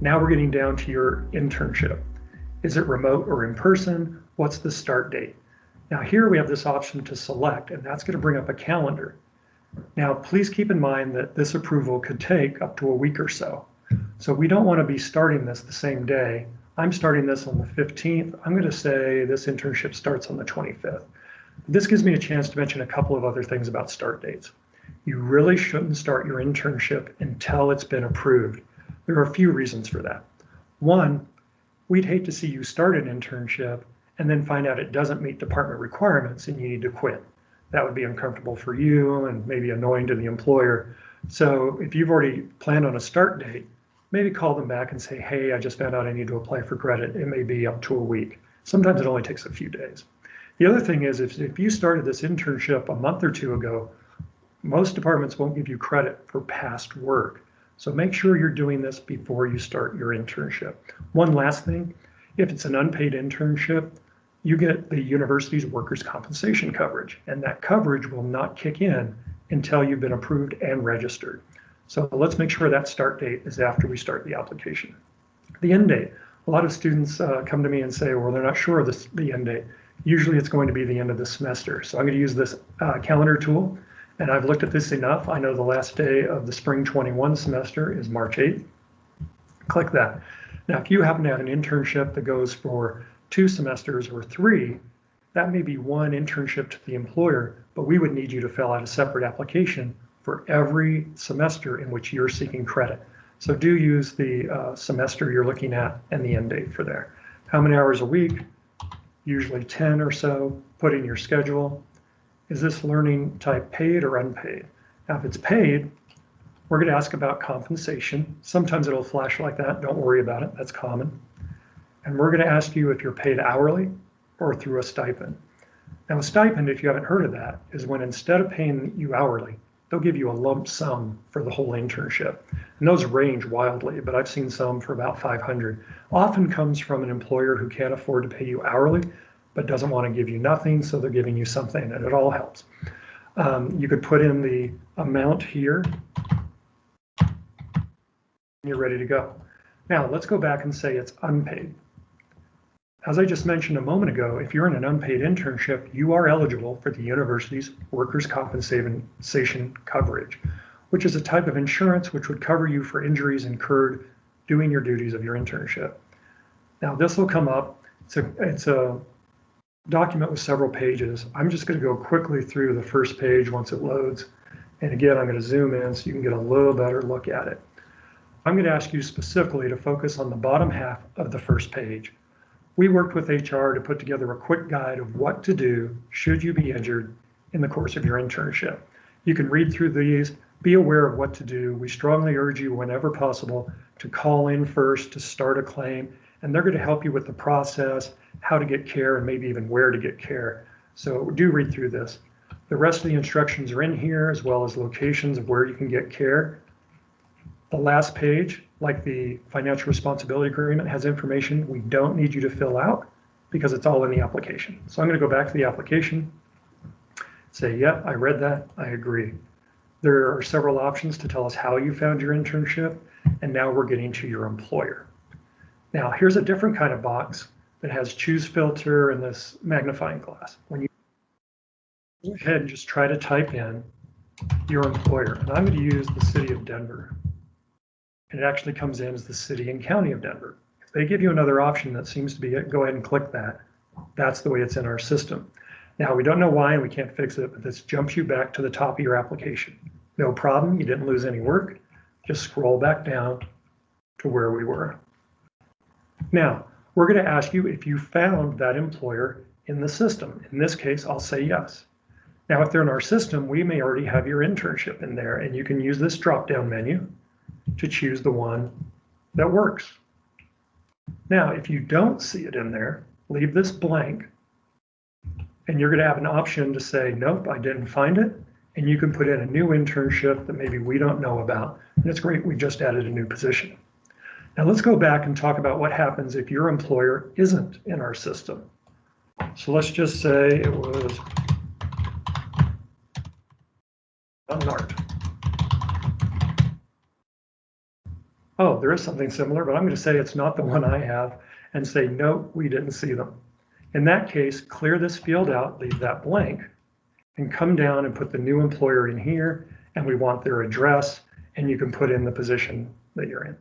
Now we're getting down to your internship. Is it remote or in person? What's the start date? Now here we have this option to select, and that's going to bring up a calendar. Now please keep in mind that this approval could take up to a week or so. So we don't want to be starting this the same day. I'm starting this on the 15th. I'm going to say this internship starts on the 25th. This gives me a chance to mention a couple of other things about start dates. You really shouldn't start your internship until it's been approved. There are a few reasons for that. One, we'd hate to see you start an internship and then find out it doesn't meet department requirements and you need to quit. That would be uncomfortable for you and maybe annoying to the employer. So if you've already planned on a start date, maybe call them back and say, hey, I just found out I need to apply for credit. It may be up to a week. Sometimes it only takes a few days. The other thing is if you started this internship a month or two ago, most departments won't give you credit for past work. So make sure you're doing this before you start your internship. One last thing, if it's an unpaid internship, you get the university's workers' compensation coverage, and that coverage will not kick in until you've been approved and registered. So let's make sure that start date is after we start the application. The end date, a lot of students come to me and say, well, they're not sure of the end date. Usually it's going to be the end of the semester. So I'm going to use this calendar tool, and I've looked at this enough. I know the last day of the spring 21 semester is March 8th. Click that. Now, if you happen to have an internship that goes for 2 semesters or 3, that may be one internship to the employer, but we would need you to fill out a separate application for every semester in which you're seeking credit. So do use the semester you're looking at and the end date for there. How many hours a week? Usually 10 or so. Put in your schedule. Is this learning type paid or unpaid? Now, if it's paid, we're going to ask about compensation. Sometimes it'll flash like that. Don't worry about it. That's common. And we're going to ask you if you're paid hourly or through a stipend. Now, a stipend, if you haven't heard of that, is when instead of paying you hourly, they'll give you a lump sum for the whole internship. And those range wildly, but I've seen some for about $500. Often comes from an employer who can't afford to pay you hourly, but doesn't want to give you nothing, so they're giving you something, and it all helps. You could put in the amount here, and you're ready to go. Now, let's go back and say it's unpaid. As I just mentioned a moment ago, if you're in an unpaid internship, you are eligible for the university's workers' compensation coverage, which is a type of insurance which would cover you for injuries incurred doing your duties of your internship. Now, this will come up. It's a document with several pages. I'm just going to go quickly through the first page once it loads. And again, I'm going to zoom in so you can get a little better look at it. I'm going to ask you specifically to focus on the bottom half of the first page. We worked with HR to put together a quick guide of what to do should you be injured in the course of your internship. You can read through these, be aware of what to do. We strongly urge you whenever possible to call in first to start a claim, and they're going to help you with the process, how to get care, and maybe even where to get care. So do read through this. The rest of the instructions are in here, as well as locations of where you can get care. The last page, like the financial responsibility agreement, has information we don't need you to fill out because it's all in the application. So I'm going to go back to the application, say, yeah, I read that, I agree. There are several options to tell us how you found your internship, and now we're getting to your employer. Now, here's a different kind of box that has choose filter and this magnifying glass. When you go ahead and just try to type in your employer, and I'm going to use the city of Denver. And it actually comes in as the city and county of Denver. If they give you another option that seems to be it, go ahead and click that. That's the way it's in our system. Now, we don't know why and we can't fix it, but this jumps you back to the top of your application. No problem, you didn't lose any work. Just scroll back down to where we were. Now, we're going to ask you if you found that employer in the system. In this case, I'll say yes. Now, if they're in our system, we may already have your internship in there, and you can use this drop-down menu to choose the one that works. Now, if you don't see it in there, leave this blank, and you're going to have an option to say, nope, I didn't find it, and you can put in a new internship that maybe we don't know about, and it's great, we just added a new position. Now let's go back and talk about what happens if your employer isn't in our system. So let's just say it was NART. oh, there is something similar, but I'm going to say it's not the one I have and say, no, we didn't see them. In that case, clear this field out, leave that blank, and come down and put the new employer in here, and we want their address, and you can put in the position that you're in.